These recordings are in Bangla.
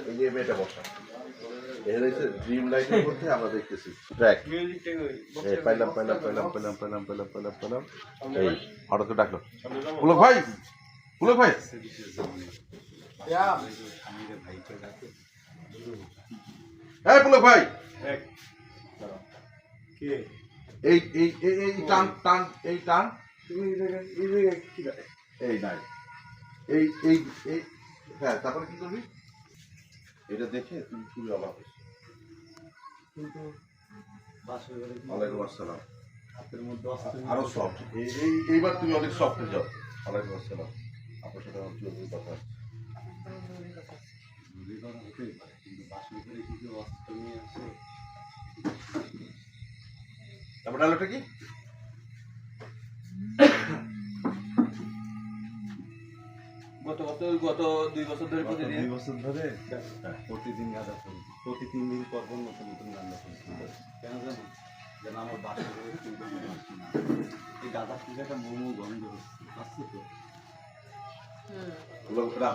এই যে মেয়েটা বসা এর হচ্ছে ড্রিম লাইটের মধ্যে আমরা দেখতেছি ট্র্যাক এই পাইলাম এই হঠাৎ ডাকলো পুলক ভাই এই পুলক ভাই এই এই এই টান এই টান এই নাই এই এই এই হ্যাঁ তারপরে কি করবি এটা দেখে তুমি খুবই অবাক হয়েছো কিন্তু ওয়ালাইকুম আসসালাম আরো সফট এইবার তুমি অনেক সফট হয়ে যাও ওয়ালাইকুম আসসালাম আপনার সাথে আমার জরুরি কথা তারপর ডায়লগটা কি গত 2 বছর ধরে প্রতিদিন গাঁদা ফুল প্রতি 3 দিন পর পর নতুন গাঁদা ফুল কেন জানো যেন আমার বাসা এই গাঁদা ফুল একটা মোমো গন্ধ আসছে তো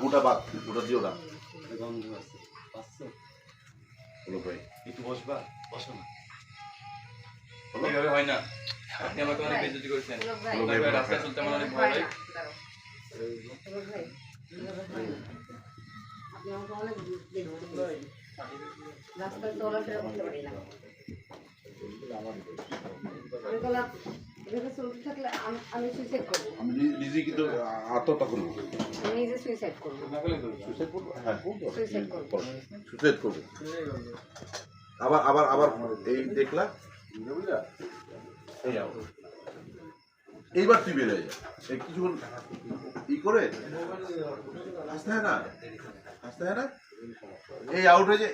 ওটা বাদ ওটা দিও না গন্ধ আছে আসছে বলো ভাই একটু বসো না এইভাবে হয় না আপনি আমাকে অনেক বেইজ্জতি করেছেন রাস্তায় চলতে আমার অনেক ভয় লাগে রাস্তায় চলাফেরা করতে পারি না আমি সুইসাইড করবো আমি নিজে কিন্তু আত্মহত্যা করবো আমি নিজে সুইসাইড করবো সুইসাইড করবো হ্যাঁ সুইসাইড করবো সুইসাইড করবো আবার আবার আবার এই দেখলা এই যাও এইবার তুই বেরোয় যা এই কিছুক্ষণ ই করে আসতে হয় না এই আউট হয়ে যায়